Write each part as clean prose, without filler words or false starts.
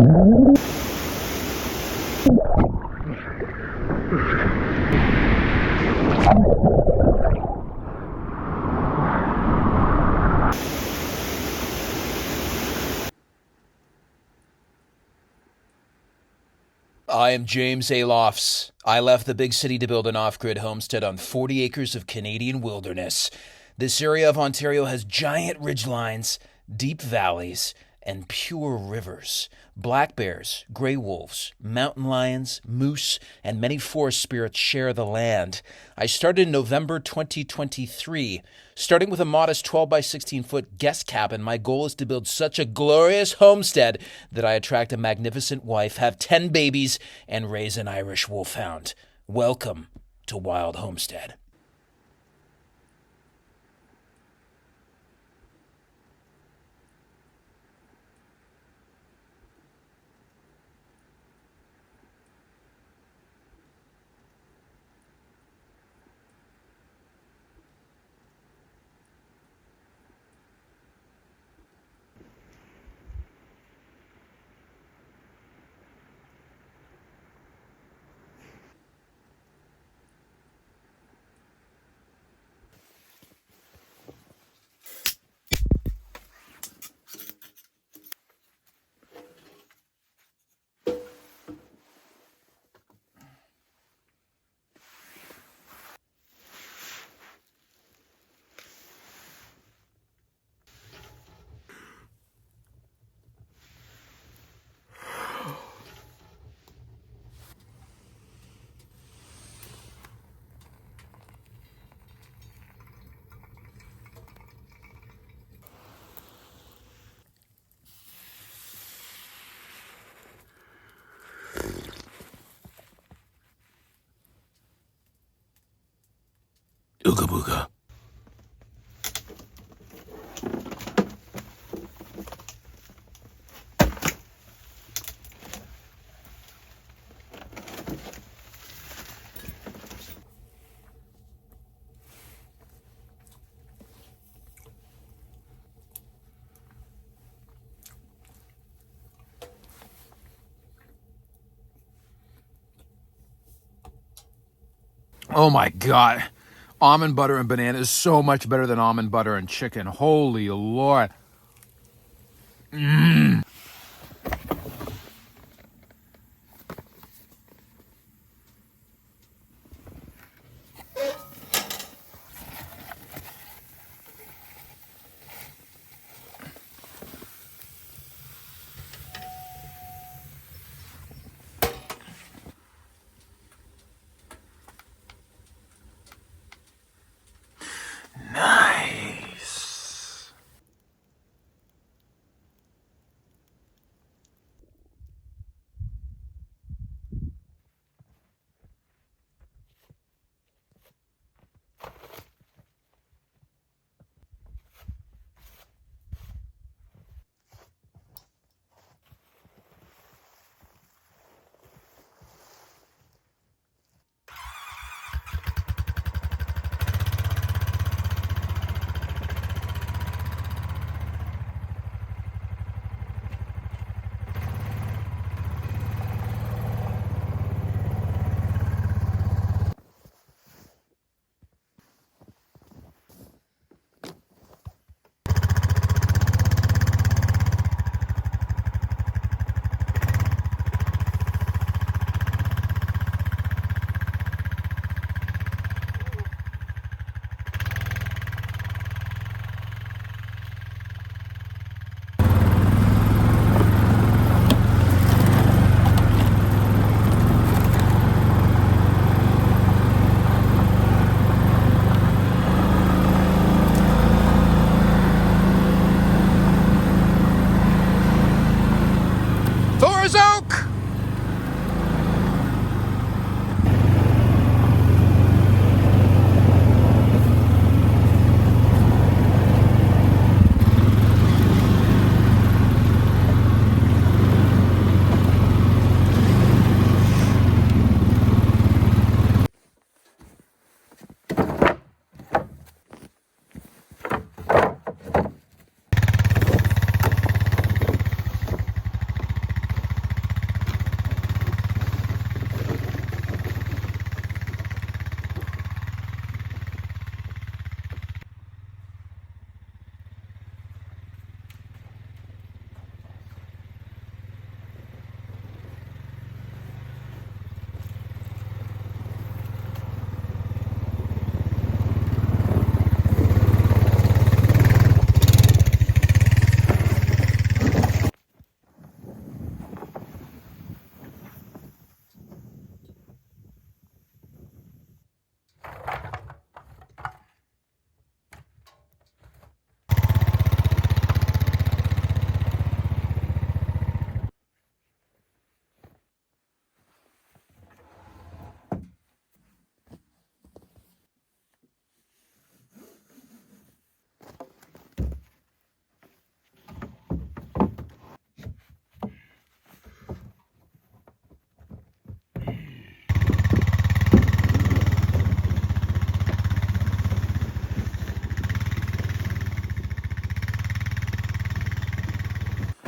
I am James ALOFS. I left the big city to build an off-grid homestead on 40 acres of Canadian wilderness. This area of Ontario has giant ridgelines, deep valleys, and pure rivers. Black bears, gray wolves, mountain lions, moose, and many forest spirits share the land. I started in November 2023. Starting with a modest 12 by 16 foot guest cabin, my goal is to build such a glorious homestead that I attract a magnificent wife, have 10 babies, and raise an Irish wolfhound. Welcome to Wild Homestead. Ooga booga. Oh my God. Almond butter and banana is so much better than almond butter and chicken. Holy Lord. Nice.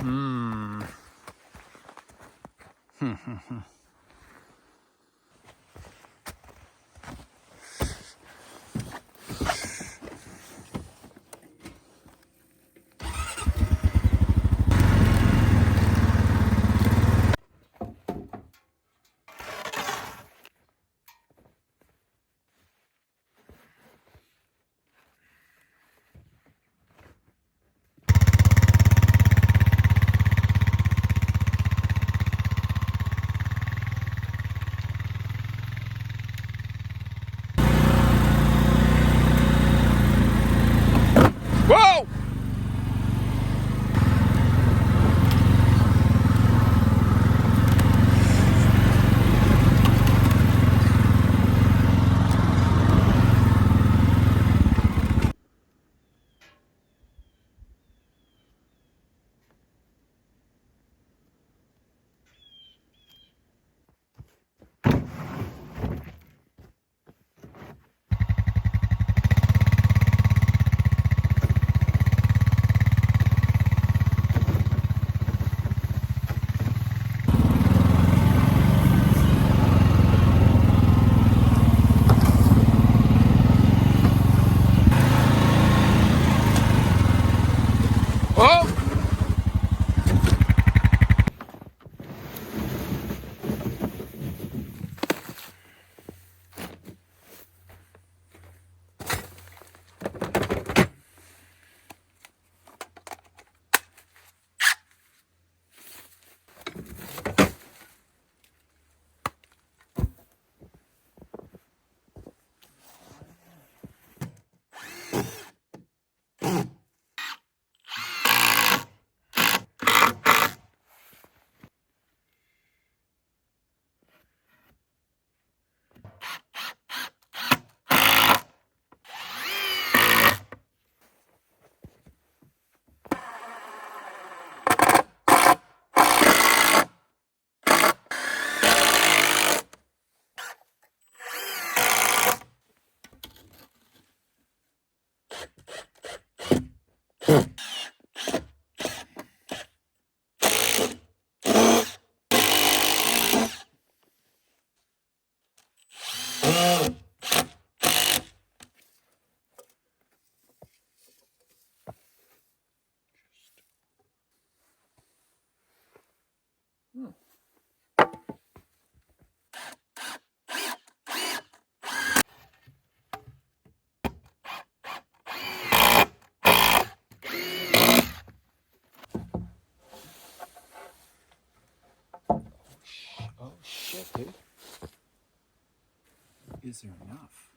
Whoa! Whoa! Oh shit, dude. Is there enough?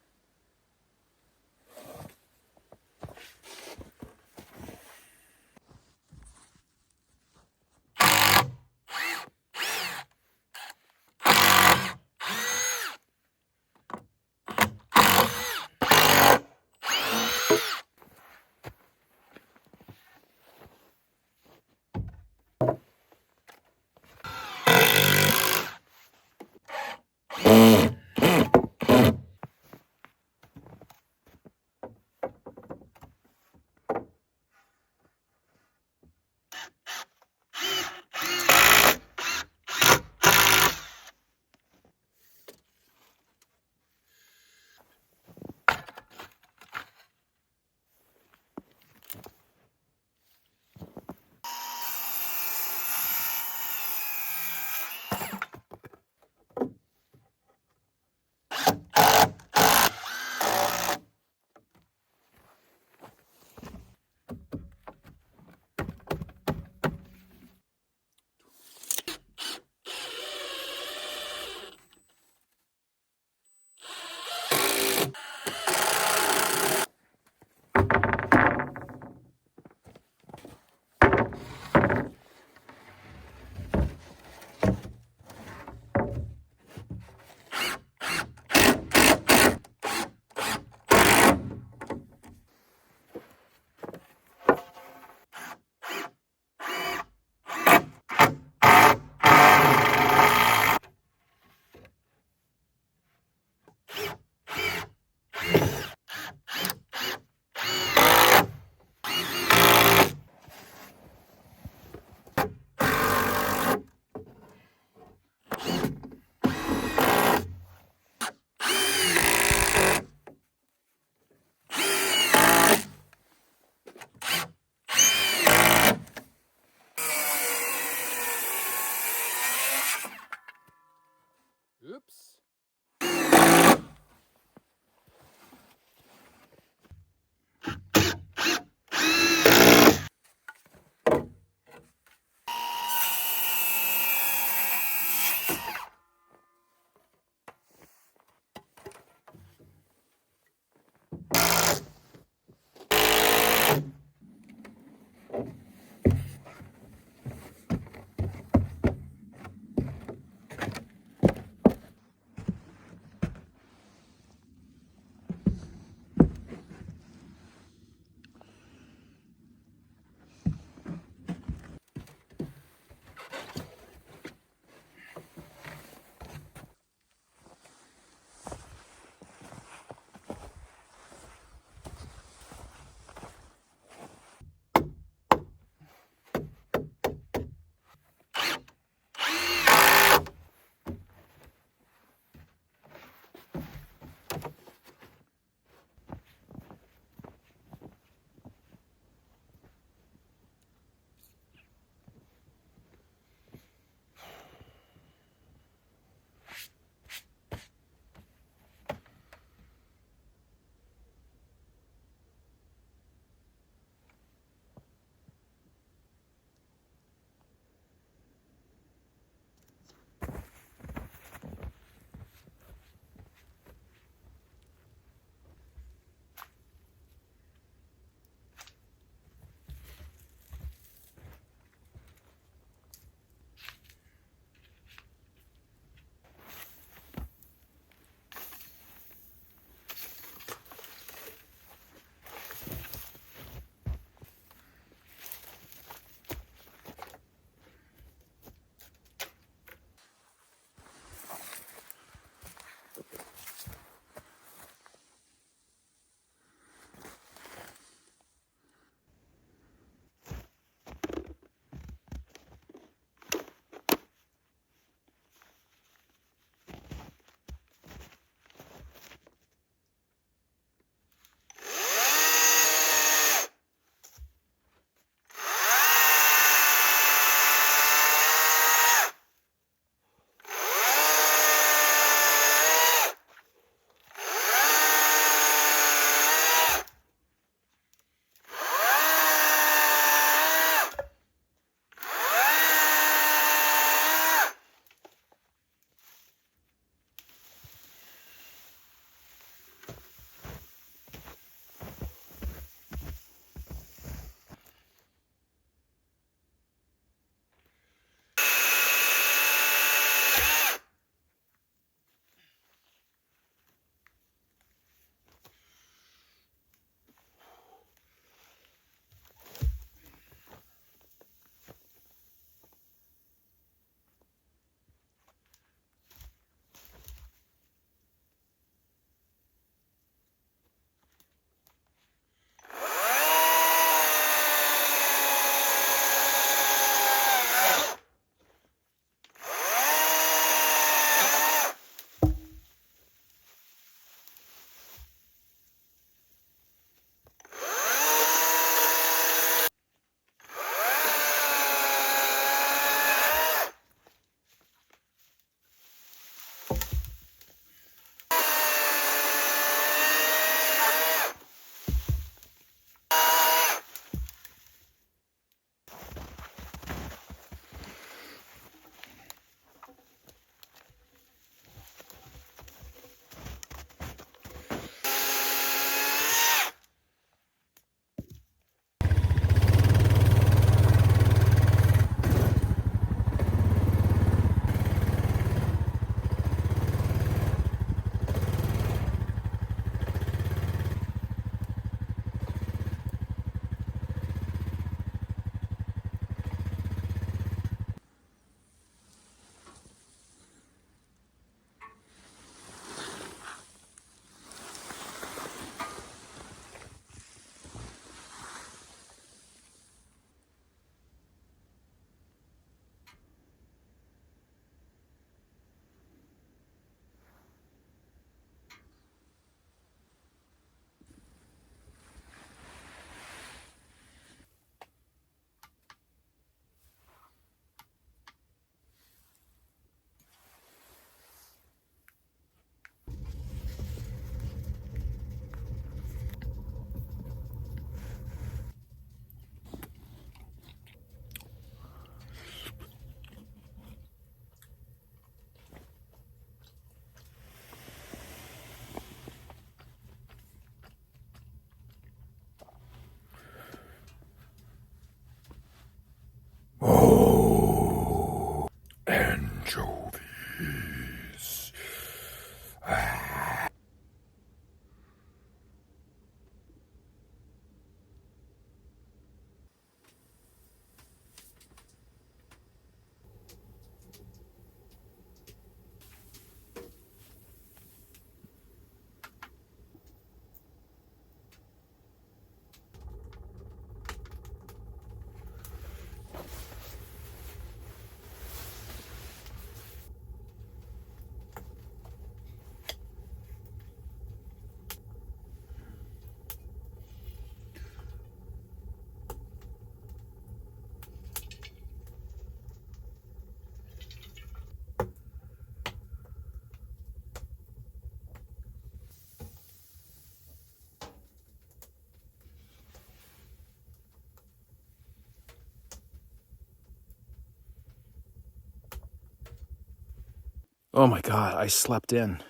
Oh my God, I slept in.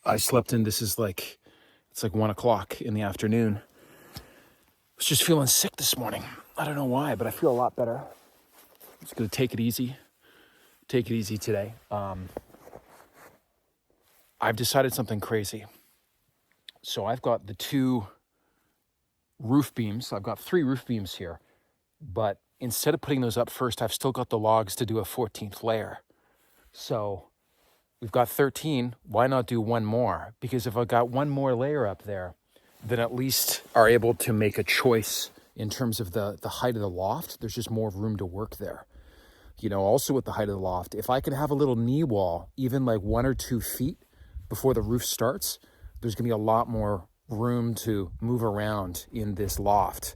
This is like, it's like 1 o'clock in the afternoon. I was just feeling sick this morning. I don't know why, but I feel a lot better. I'm just gonna take it easy today. I've decided something crazy. So I've got the 2 roof beams. I've got 3 roof beams here, but instead of putting those up first, I've still got the logs to do a 14th layer. So we've got 13. Why not do 1 more? Because if I got 1 more layer up there, then at least are able to make a choice in terms of the height of the loft. There's just more room to work there. You know, also with the height of the loft, if I can have a little knee wall, even like 1 or 2 feet before the roof starts, there's gonna be a lot more room to move around in this loft.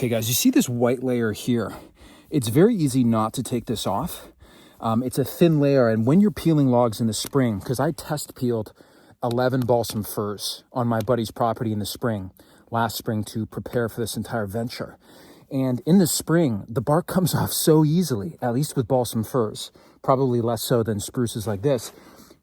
Okay guys, you see this white layer here? It's very easy not to take this off. It's a thin layer, and when you're peeling logs in the spring, because I test peeled 11 balsam firs on my buddy's property in the spring, last spring, to prepare for this entire venture. And in the spring, the bark comes off so easily, at least with balsam firs, probably less so than spruces like this.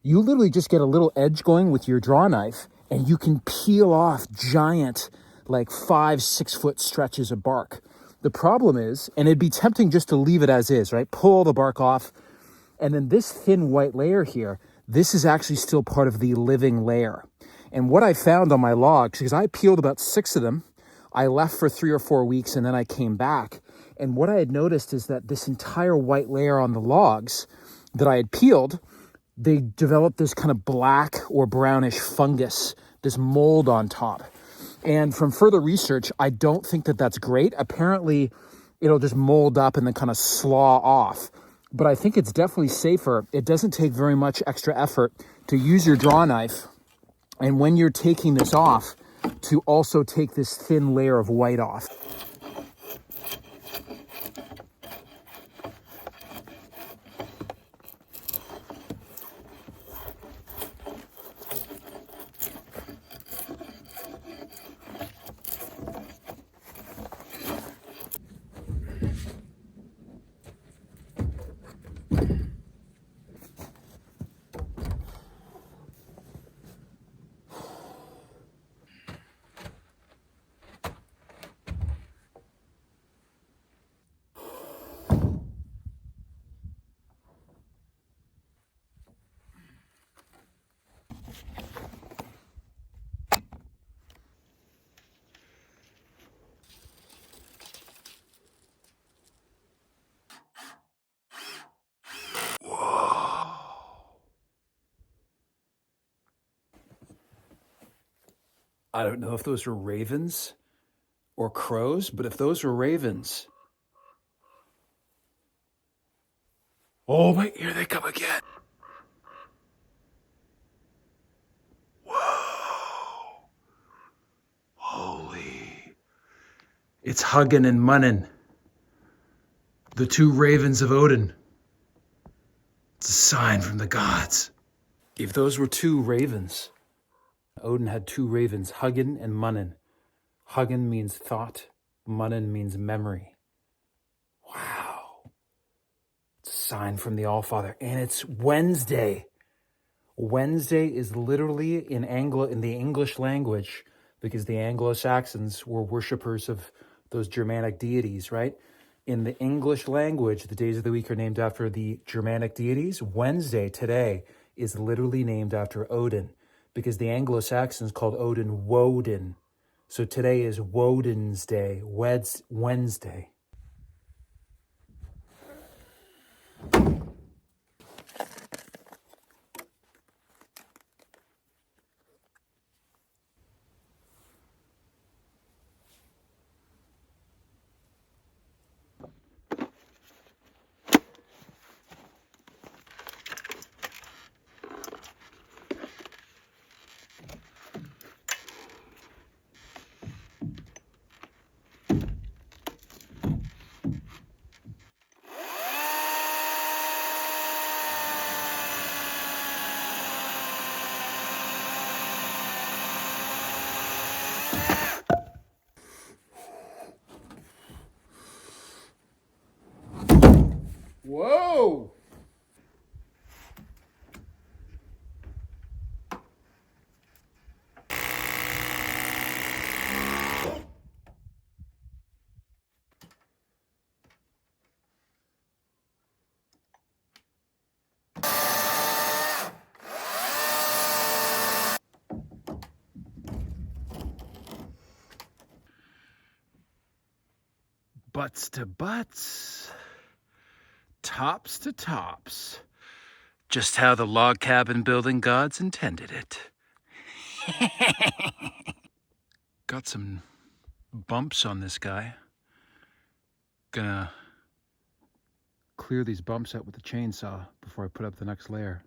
You literally just get a little edge going with your draw knife, and you can peel off giant, like 5-6 foot stretches of bark. The problem is, and it'd be tempting just to leave it as is, right? Pull all the bark off. And then this thin white layer here, this is actually still part of the living layer. And what I found on my logs, because I peeled about 6 of them, I left for 3 or 4 weeks and then I came back. And what I had noticed is that this entire white layer on the logs that I had peeled, they developed this kind of black or brownish fungus, this mold on top. And from further research, I don't think that that's great. Apparently, it'll just mold up and then kind of slaw off. But I think it's definitely safer. It doesn't take very much extra effort to use your draw knife. And when you're taking this off, to also take this thin layer of white off. I don't know if those were ravens or crows, but if those were ravens, oh wait, here they come again. Whoa. Holy. It's Hugin and Munnin, the 2 ravens of Odin. It's a sign from the gods. If those were 2 ravens, Odin had 2 ravens, Hugin and Munnin. Hugin means thought, Munnin means memory. Wow. It's a sign from the Allfather. And it's Wednesday. Wednesday is literally in the English language, because the Anglo-Saxons were worshippers of those Germanic deities, right? In the English language, the days of the week are named after the Germanic deities. Wednesday, today, is literally named after Odin, because the Anglo-Saxons called Odin Woden. So today is Woden's Day, Wednesday. Whoa! Butts to butts, tops to tops. Just how the log cabin building gods intended it. Got some bumps on this guy. Gonna clear these bumps out with the chainsaw before I put up the next layer.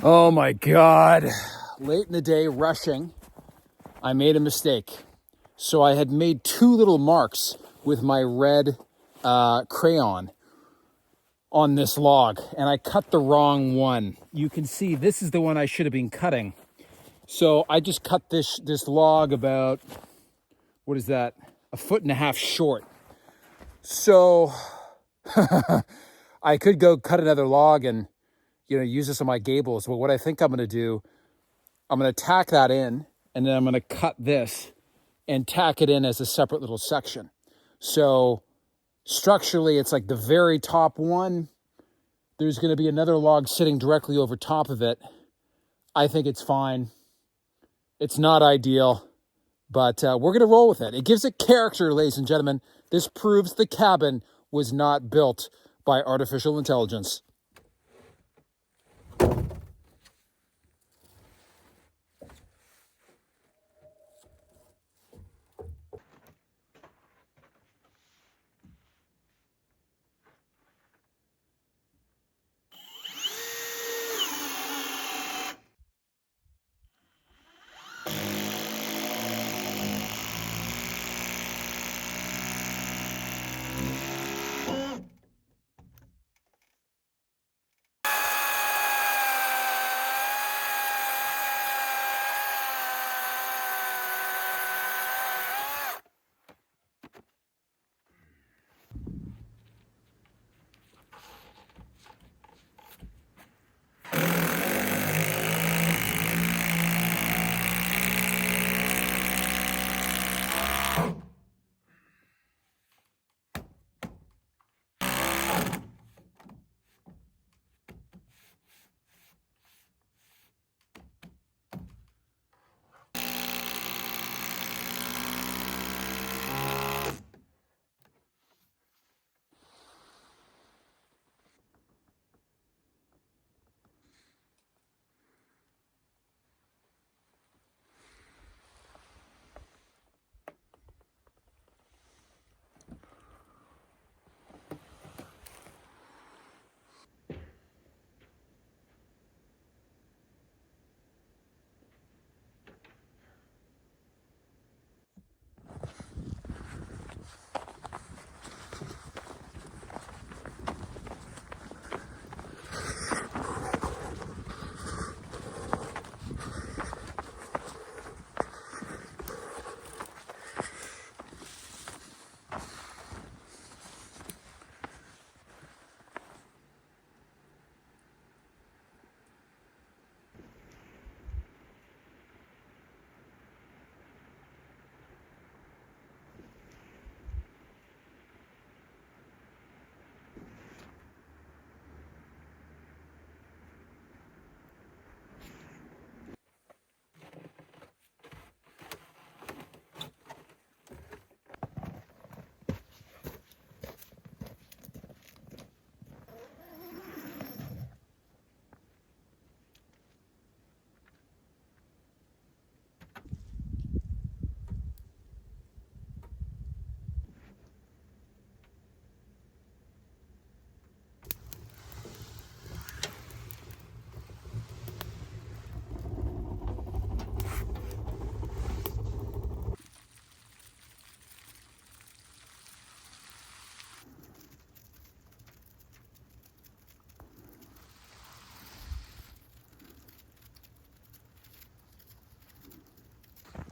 Oh my God. Late in the day, rushing, I made a mistake. So I had made two little marks with my red crayon on this log, and I cut the wrong one. You can see this is the one I should have been cutting. So I just cut this log about, what is that, 1.5 feet short. So I could go cut another log and use this on my gables. But what I think I'm going to do, I'm going to tack that in, and then I'm going to cut this and tack it in as a separate little section. So structurally, it's like the very top one. There's going to be another log sitting directly over top of it. I think it's fine. It's not ideal, but we're going to roll with it. It gives it character, ladies and gentlemen. This proves the cabin was not built by artificial intelligence.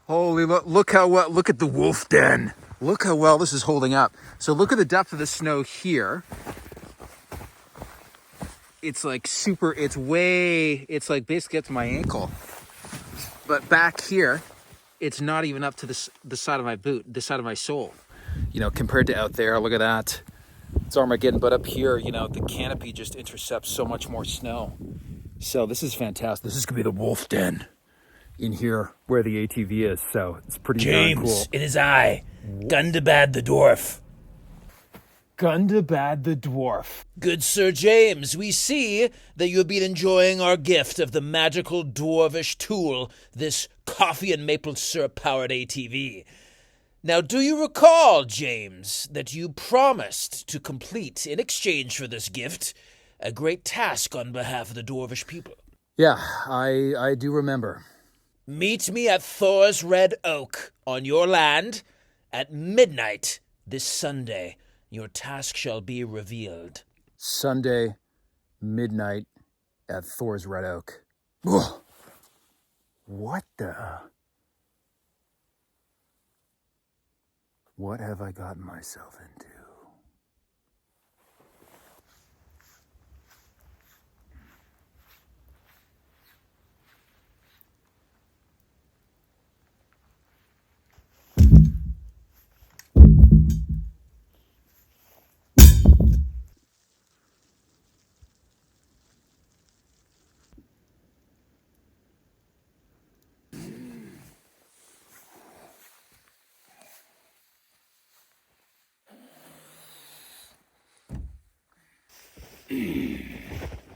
Holy, look how well, look at the wolf den. Look how well this is holding up. So look at the depth of the snow here. It's like it's like basically up to my ankle. But back here, it's not even up to the side of my boot, the side of my sole. compared to out there, look at that. It's Armageddon, but up here, the canopy just intercepts so much more snow. So this is fantastic. This is going to be the wolf den in here where the ATV is. So it's pretty darn cool. James, it is I, Gundabad the dwarf. Gundabad the dwarf. Good Sir James, we see that you have been enjoying our gift of the magical dwarvish tool, this coffee and maple syrup-powered ATV. Now, do you recall, James, that you promised to complete, in exchange for this gift, a great task on behalf of the dwarvish people? Yeah, I do remember. Meet me at Thor's Red Oak on your land at midnight this Sunday. Your task shall be revealed. Sunday, midnight at Thor's Red Oak. Ugh. What have I gotten myself into?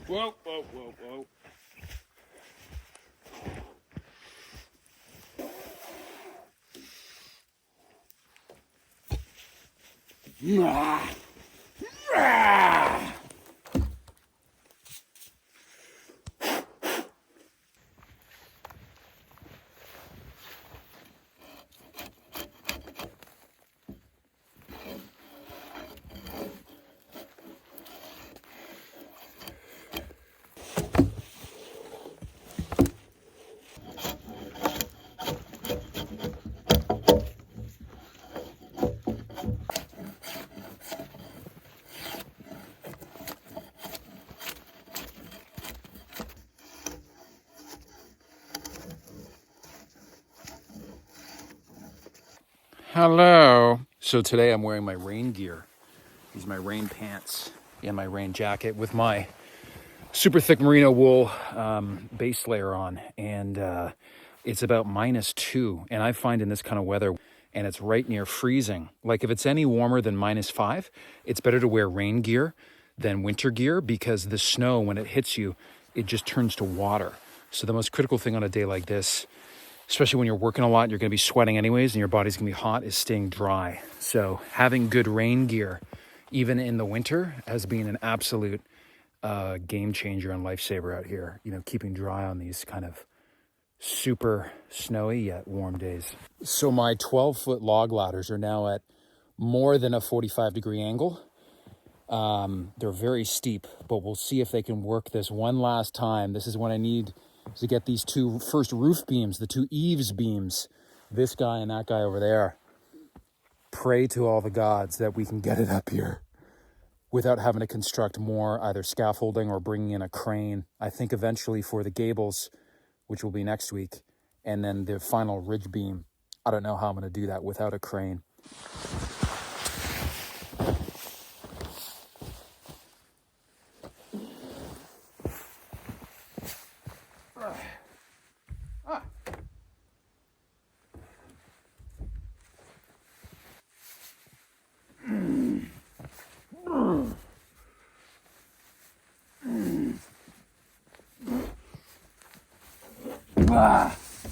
Whoa, whoa, whoa, whoa. Hello. So today I'm wearing my rain gear. These are my rain pants and my rain jacket with my super thick merino wool base layer on. And it's about -2. And I find in this kind of weather, and it's right near freezing. Like if it's any warmer than -5, it's better to wear rain gear than winter gear because the snow, when it hits you, it just turns to water. So the most critical thing on a day like this, especially when you're working a lot, you're going to be sweating anyways, and your body's going to be hot, is staying dry. So having good rain gear, even in the winter, has been an absolute game changer and lifesaver out here. Keeping dry on these kind of super snowy yet warm days. So my 12-foot log ladders are now at more than a 45-degree angle. They're very steep, but we'll see if they can work this one last time. This is when I need to get these two first roof beams, the two eaves beams, this guy and that guy over there. Pray to all the gods that we can get it up here without having to construct more either scaffolding or bringing in a crane. I think eventually for the gables, which will be next week, and then the final ridge beam. I don't know how I'm going to do that without a crane.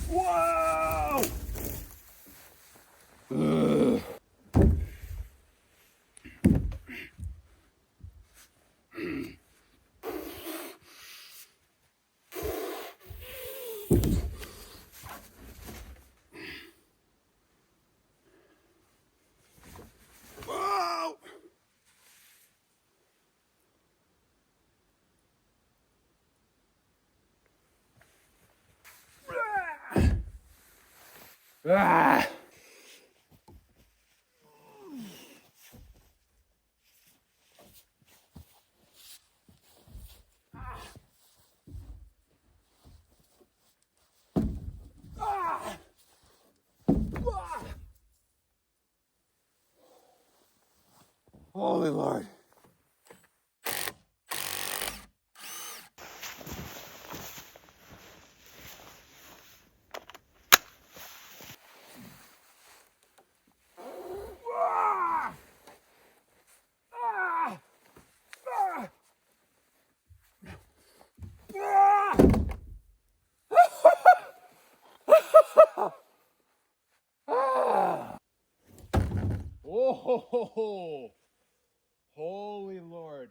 Whoa! Ah! Holy Lord. Oh, holy Lord.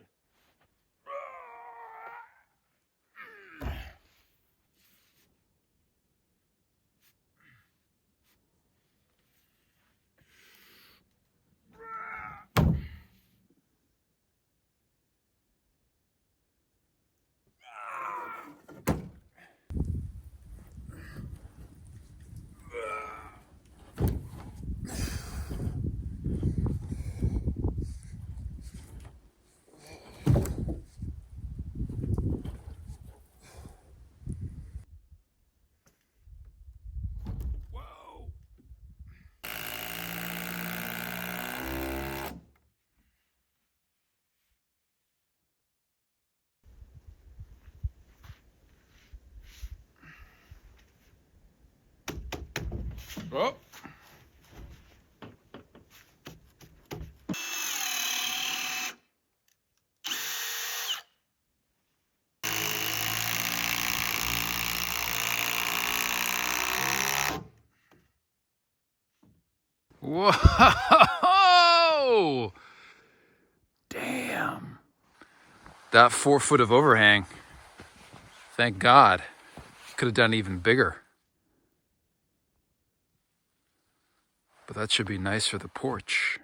Oh. Whoa! Damn. That 4 foot of overhang. Thank God. Could have done even bigger. But that should be nice for the porch.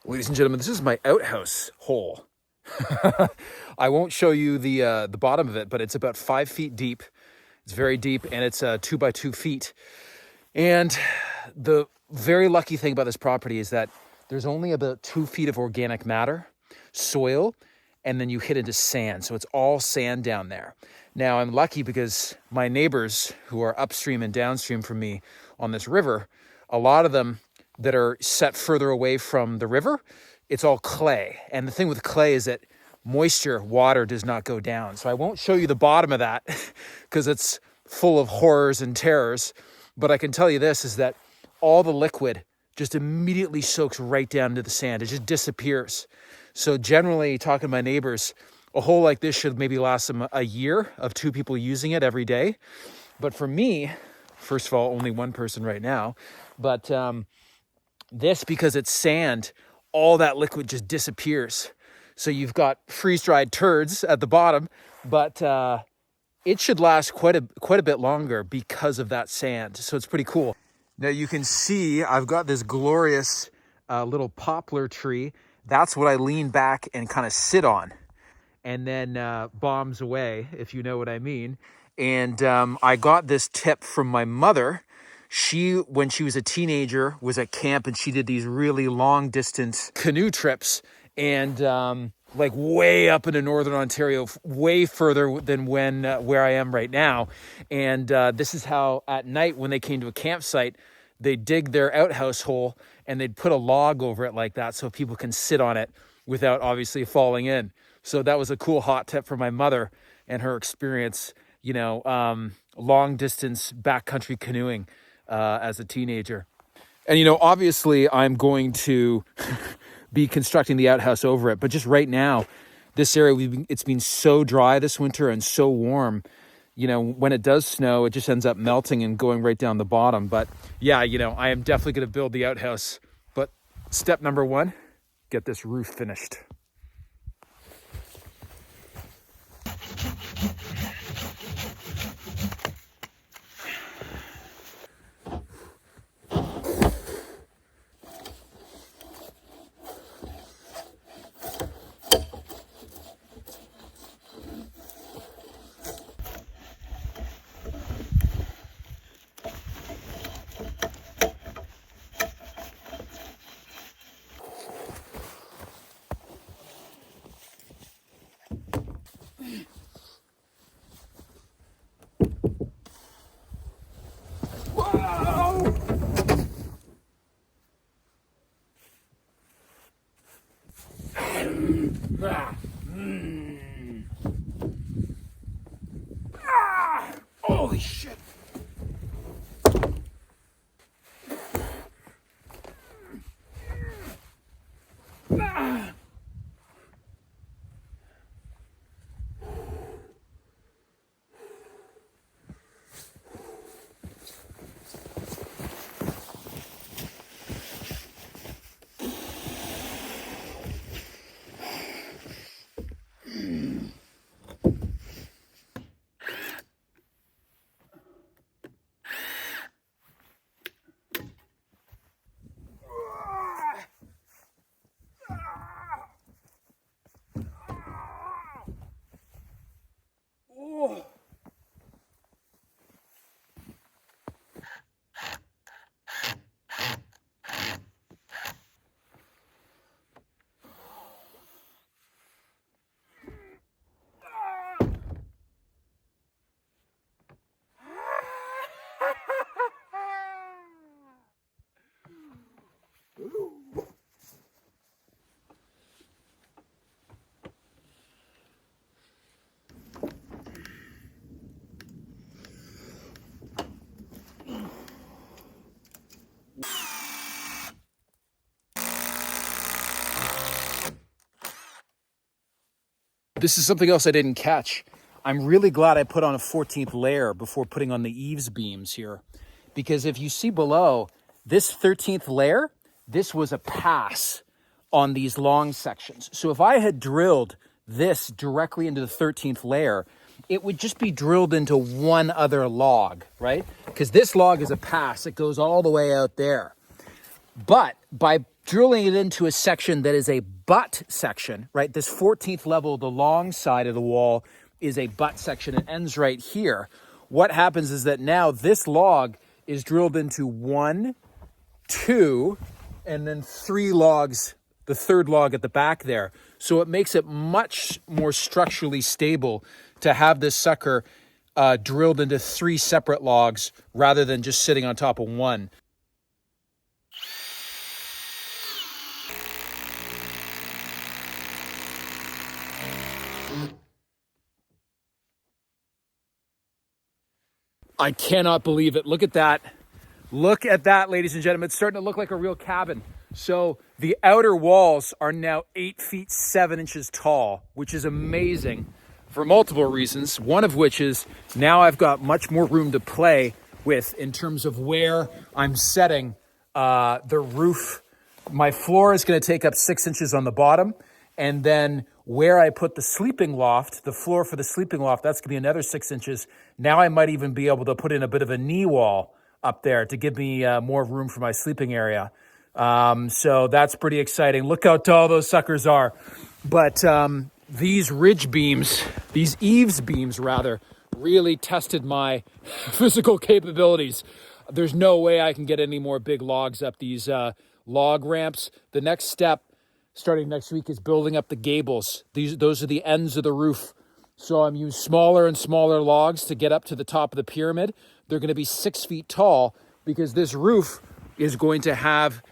Ladies and gentlemen, this is my outhouse hole. I won't show you the bottom of it, but it's about 5 feet deep. It's very deep, and it's 2 by 2 feet. And the very lucky thing about this property is that there's only about 2 feet of organic matter, soil, and then you hit into sand. So it's all sand down there. Now I'm lucky because my neighbors who are upstream and downstream from me on this river, a lot of them that are set further away from the river, it's all clay. And the thing with clay is that moisture, water does not go down. So I won't show you the bottom of that because it's full of horrors and terrors. But I can tell you this is that all the liquid just immediately soaks right down into the sand. It just disappears. So generally, talking to my neighbors, a hole like this should maybe last them a year of 2 people using it every day. But for me, first of all, only 1 person right now, but this, because it's sand, all that liquid just disappears. So you've got freeze-dried turds at the bottom, but it should last quite a bit longer because of that sand. So it's pretty cool. Now you can see I've got this glorious little poplar tree. That's what I lean back and kind of sit on, and then bombs away, if you know what I mean. And I got this tip from my mother. She, when she was a teenager, was at camp and she did these really long distance canoe trips, and like way up into northern Ontario, way further than where I am right now. And this is how at night when they came to a campsite, they dig their outhouse hole and they'd put a log over it like that so people can sit on it without obviously falling in. So that was a cool hot tip for my mother and her experience, you know, long distance backcountry canoeing as a teenager. And, you know, obviously I'm going to be constructing the outhouse over it. But just right now, this area, it's been so dry this winter and so warm. You know, when it does snow, it just ends up melting and going right down the bottom. But yeah, you know, I am definitely going to build the outhouse. But step number 1, get this roof finished. Holy shit. This is something else I didn't catch. I'm really glad I put on a 14th layer before putting on the eaves beams here. Because if you see below, this 13th layer, this was a pass on these long sections. So if I had drilled this directly into the 13th layer, it would just be drilled into one other log, right? Because this log is a pass. It goes all the way out there. But by drilling it into a section that is a butt section, right? This 14th level, the long side of the wall is a butt section. It ends right here. What happens is that now this log is drilled into 1, 2, and then 3 logs, the third log at the back there. So it makes it much more structurally stable to have this sucker drilled into 3 separate logs rather than just sitting on top of one. I cannot believe it. Look at that. Look at that, ladies and gentlemen. It's starting to look like a real cabin. So the outer walls are now 8 feet 7 inches tall, which is amazing for multiple reasons. One of which is now I've got much more room to play with in terms of where I'm setting the roof. My floor is going to take up 6 inches on the bottom. And then where I put the sleeping loft, the floor for the sleeping loft, that's going to be another 6 inches. Now I might even be able to put in a bit of a knee wall up there to give me more room for my sleeping area. So that's pretty exciting. Look how tall those suckers are. But these ridge beams, these eaves beams rather, really tested my physical capabilities. There's no way I can get any more big logs up these log ramps. The next step, starting next week, is building up the gables. Those are the ends of the roof. So I'm using smaller and smaller logs to get up to the top of the pyramid. They're going to be 6 feet tall because this roof is going to have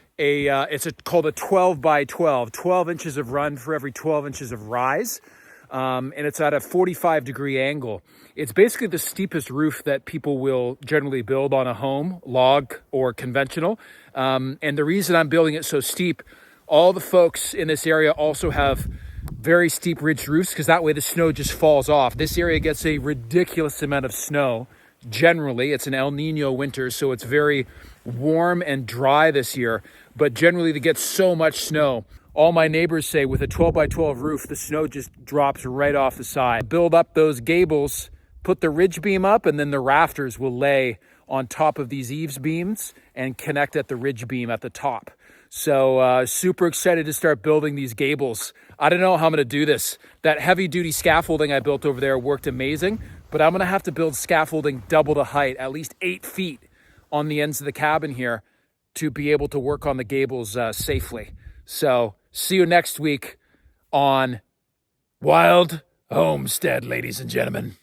called a 12 by 12, 12 inches of run for every 12 inches of rise. And it's at a 45-degree angle. It's basically the steepest roof that people will generally build on a home, log or conventional. And the reason I'm building it so steep, all the folks in this area also have very steep ridge roofs because that way the snow just falls off. This area gets a ridiculous amount of snow. Generally, it's an El Nino winter, so it's very warm and dry this year. But generally, they get so much snow. All my neighbors say with a 12 by 12 roof, the snow just drops right off the side. Build up those gables, put the ridge beam up, and then the rafters will lay on top of these eaves beams and connect at the ridge beam at the top. So super excited to start building these gables. I don't know how I'm going to do this. That heavy duty scaffolding I built over there worked amazing, but I'm going to have to build scaffolding double the height, at least 8 feet on the ends of the cabin here to be able to work on the gables safely. So see you next week on Wild Homestead, ladies and gentlemen.